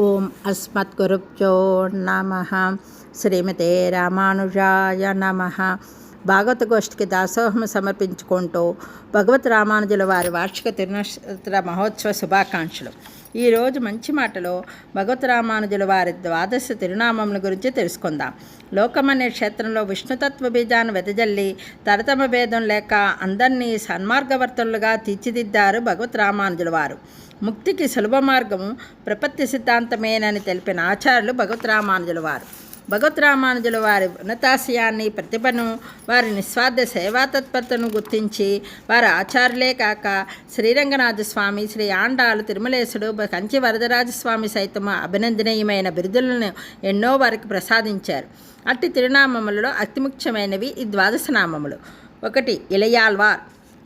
ఓం అస్మద్గురుభ్యో నమః. శ్రీమతే రామానుజాయ నమః. భాగవత గోష్ఠికి దాసోహం సమర్పించుకుంటూ భగవత్ రామానుజుల వారి వార్షిక తిరునక్షత్ర మహోత్సవ శుభాకాంక్షలు. ఈరోజు మంచి మాటలో భగవత్ రామానుజుల వారి ద్వాదశ తిరునామముల గురించి తెలుసుకుందాం. లోకమనే క్షేత్రంలో విష్ణుతత్వ బీజాన్ని వెదజల్లి తరతమ భేదం లేక అందరినీ సన్మార్గవర్తులుగా తీర్చిదిద్దారు భగవత్ రామానుజుల వారు. ముక్తికి సులభ మార్గము ప్రపత్తి సిద్ధాంతమేనని తెలిపిన ఆచార్యులు భగవత్ రామానుజుల వారు. భగవత్ రామానుజుల వారి ఉన్నతాశయాన్ని, ప్రతిభను, వారి నిస్వార్థ సేవాతత్పరతను గుర్తించి వారి ఆచార్యులే కాక శ్రీరంగనాథస్వామి, శ్రీ ఆండాలు, తిరుమలేశుడు, కంచి వరదరాజస్వామి సైతం అభినందనీయమైన బిరుదులను ఎన్నో వారికి ప్రసాదించారు. అట్టి తిరునామములలో అతి ముఖ్యమైనవి ఈ ద్వాదశ నామములు. 1. ఇలయాల్వార్.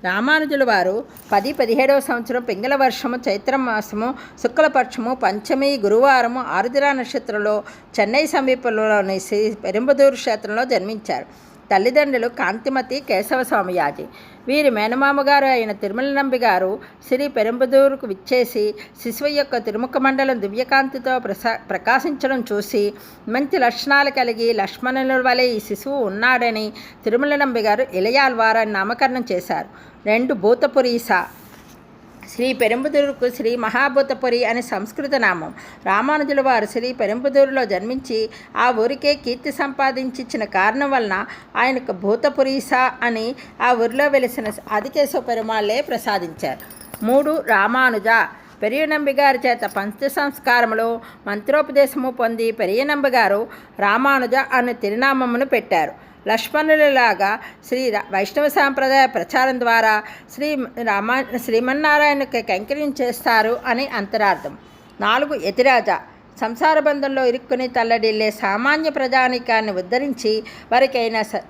రామానుజుల వారు 17వ సంవత్సరం పింగళ వర్షము చైత్రమాసము శుక్లపక్షము పంచమి గురువారము ఆరుద్ర నక్షత్రంలో చెన్నై సమీపంలోని శ్రీ పెరంబదూరు క్షేత్రంలో జన్మించారు. తల్లిదండ్రులు కాంతిమతి, కేశవ స్వామియాజీ. వీరి మేనమామగారు అయిన తిరుమల నంబి గారు శ్రీ పెరంబదూరుకు విచ్చేసి శిశువు యొక్క తిరుముఖ మండలం దివ్యకాంతితో ప్రకాశించడం చూసి మంచి లక్షణాలు కలిగి లక్ష్మణుల వలె ఈ శిశువు ఉన్నాడని తిరుమల నంబి గారు ఇలయాల్వారని నామకరణం చేశారు. 2. భూతపురీస. శ్రీ పెరంబదూరుకు శ్రీ మహాభూతపురి అని సంస్కృత నామం. రామానుజుల వారు శ్రీ పెరంబదూరులో జన్మించి ఆ ఊరికే కీర్తి సంపాదించిన కారణం వలన ఆయనకు భూతపురీస అని ఆ ఊరిలో వెలిసిన ఆదికేశవ పెరుమాళ్లే ప్రసాదించారు. 3. రామానుజ. పెరియనంబి గారి చేత పంచ సంస్కారములు మంత్రోపదేశము పొంది పెరియనంబి గారు రామానుజ అనే తిరునామమును పెట్టారు. లక్ష్మణులలాగా శ్రీ వైష్ణవ సాంప్రదాయ ప్రచారం ద్వారా శ్రీమన్నారాయణకు కైంకర్యం చేస్తారు అని అంతరార్థం. 4. యతిరాజ. సంసార బంధంలో ఇరుక్కుని తల్లడిల్లే సామాన్య ప్రజానికాన్ని ఉద్ధరించి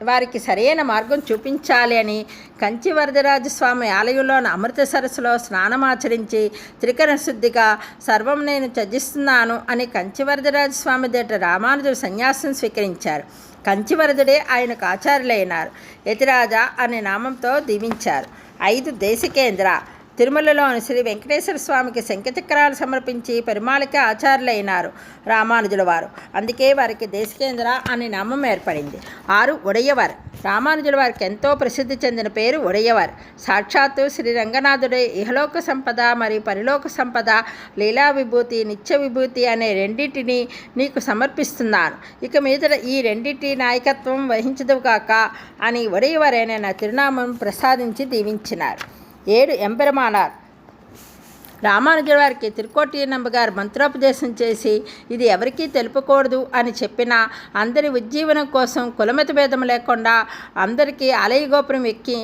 వారికి సరైన మార్గం చూపించాలి అని కంచి వరదరాజస్వామి ఆలయంలోని అమృత సరస్సులో స్నానమాచరించి త్రికరణ శుద్ధిగా సర్వం నేను త్యజిస్తున్నాను అని కంచి వరదరాజస్వామి దేట రామానుజులు సన్యాసం స్వీకరించారు. కంచివరదుడే ఆయనకు ఆచార్యులైనారు. యతిరాజ అనే నామంతో దీవించారు. 5. దేశికేంద్ర. తిరుమలలోని శ్రీ వెంకటేశ్వర స్వామికి శంఖచక్రాలు సమర్పించి పెరుమాళికి ఆచార్యులైనారు రామానుజుల వారు. అందుకే వారికి దేశికేంద్ర అనే నామం ఏర్పడింది. 6. ఉడయవర్. రామానుజుల వారికి ఎంతో ప్రసిద్ధి చెందిన పేరు ఉడయవర్. సాక్షాత్తు శ్రీ రంగనాథుడే ఇహలోక సంపద మరియు పరిలోక సంపద, లీలా విభూతి, నిత్య విభూతి అనే రెండింటిని నీకు సమర్పిస్తున్నాను. ఇక మీద ఈ రెండింటి నాయకత్వం వహించదు కాక అని ఉడయవర్ అనే నా తిరునామం ప్రసాదించి దీవించినారు. 7. ఎంపెరమానార్. రామానుజుల వారికి తిరుకోటి నంబగారు మంత్రోపదేశం చేసి ఇది ఎవరికీ తెలుపకూడదు అని చెప్పినా అందరి ఉజ్జీవనం కోసం కులమత భేదం లేకుండా అందరికీ ఆలయ గోపురం ఎక్కి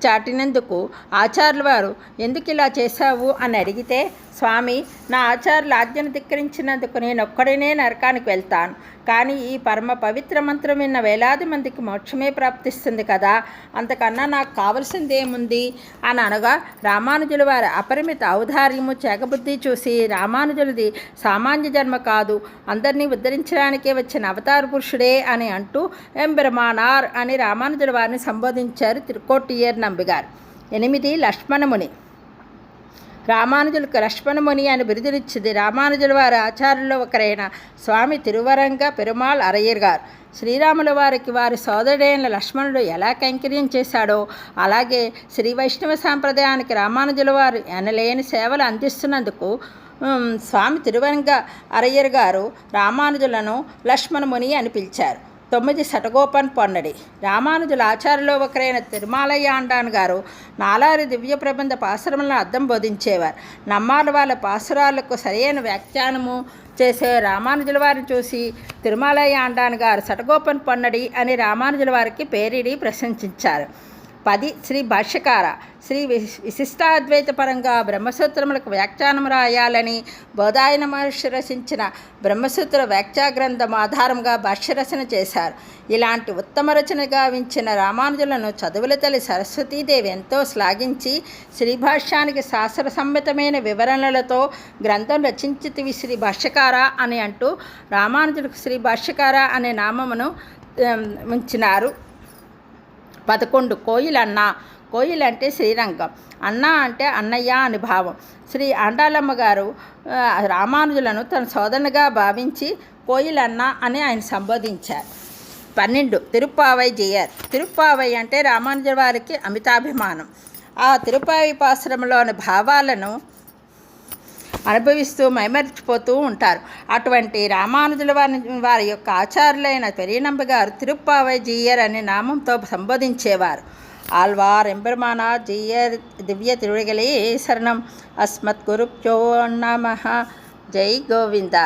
చాటినందుకు ఆచార్యుల వారు ఎందుకు ఇలా చేశావు అని అడిగితే, స్వామి, నా ఆచార్యుల ఆజ్ఞను ధిక్కరించినందుకు నేను ఒక్కడనే నరకానికి వెళ్తాను, కానీ ఈ పరమ పవిత్ర మంత్రం విన్న వేలాది మందికి మోక్షమే ప్రాప్తిస్తుంది కదా, అంతకన్నా నాకు కావలసింది ఏముంది అని అనగా రామానుజుల వారి అపరిమిత ఔదార్యము, చేకబుద్ధి చూసి రామానుజులది సామాన్య జన్మ కాదు, అందరినీ ఉద్ధరించడానికే వచ్చిన అవతార పురుషుడే అని అంటూ ఎంబెరమానార్ అని రామానుజుల వారిని సంబోధించారు తిరుకోటియ్యర్ నంబిగారు. 8. లక్ష్మణముని. రామానుజులకు లక్ష్మణముని అని బిరుదునిచ్చింది రామానుజుల వారి ఆచార్యుల్లో ఒకరైన స్వామి తిరువరంగ పెరుమాళ్ అరయ్యర్ గారు. శ్రీరాముల వారికి వారి సోదరుడైన లక్ష్మణుడు ఎలా కైంకర్యం చేశాడో అలాగే శ్రీ వైష్ణవ సాంప్రదాయానికి రామానుజుల వారు ఎనలేని సేవలు అందిస్తున్నందుకు స్వామి తిరువరంగ అరయ్యర్ గారు రామానుజులను లక్ష్మణముని అని పిలిచారు. 9. శటగోపన్ పొన్నడి. రామానుజుల ఆచార్యులో ఒకరైన తిరుమలయ్య ఆండాన్ గారు నాలారి దివ్య ప్రబంధ పాసురములను అర్థం బోధించేవారు. నమ్మాల వాళ్ళ పాసురాలకు సరైన వ్యాఖ్యానము చేసే రామానుజుల వారిని చూసి తిరుమలయ్య ఆండాన్ గారు శటగోపన్ పొన్నడి అని రామానుజుల వారికి పేరిడి ప్రశంసించారు. 10. శ్రీ భాష్యకార. శ్రీ విశిష్టాద్వైత పరంగా బ్రహ్మసూత్రములకు వ్యాఖ్యానం రాయాలని బోధాయన మహర్షి రచించిన బ్రహ్మసూత్ర వ్యాఖ్యా గ్రంథం ఆధారంగా భాష్యరచన చేశారు. ఇలాంటి ఉత్తమ రచన గావించిన రామానుజులను చదువుల తల్లి సరస్వతీదేవి ఎంతో శ్లాఘించి శ్రీభాష్యానికి శాస్త్ర సమ్మతమైన వివరణలతో గ్రంథం రచించితివి శ్రీ భాష్యకార అని అంటూ రామానుజులకు శ్రీ భాష్యకార అనే నామమును ఉంచినారు. 11. కోయిలన్న. కోయిల్ అంటే శ్రీరంగం, అన్న అంటే అన్నయ్య అని భావం. శ్రీ ఆండాళమ్మ గారు రామానుజులను తన సోదరునిగా భావించి కోయిల్ అన్న అని ఆయన సంబోధించారు. 12 తిరుప్పావై జియర్. తిరుప్పావై అంటే రామానుజుల వారికి అమితాభిమానం. ఆ తిరుప్పావై పాశ్రమంలోని భావాలను అనుభవిస్తూ మైమరిచిపోతూ ఉంటారు. అటువంటి రామానుజుల వారి యొక్క ఆచార్యులైన పెరియనంబ గారు తిరుప్పావై జీయర్ అనే నామంతో సంబోధించేవారు. ఆళ్వార్ ఎంపెరుమానార్ జీయర్ దివ్య తిరుడిగలే శరణం. అస్మత్ గురుభ్యో నమః. జై గోవింద.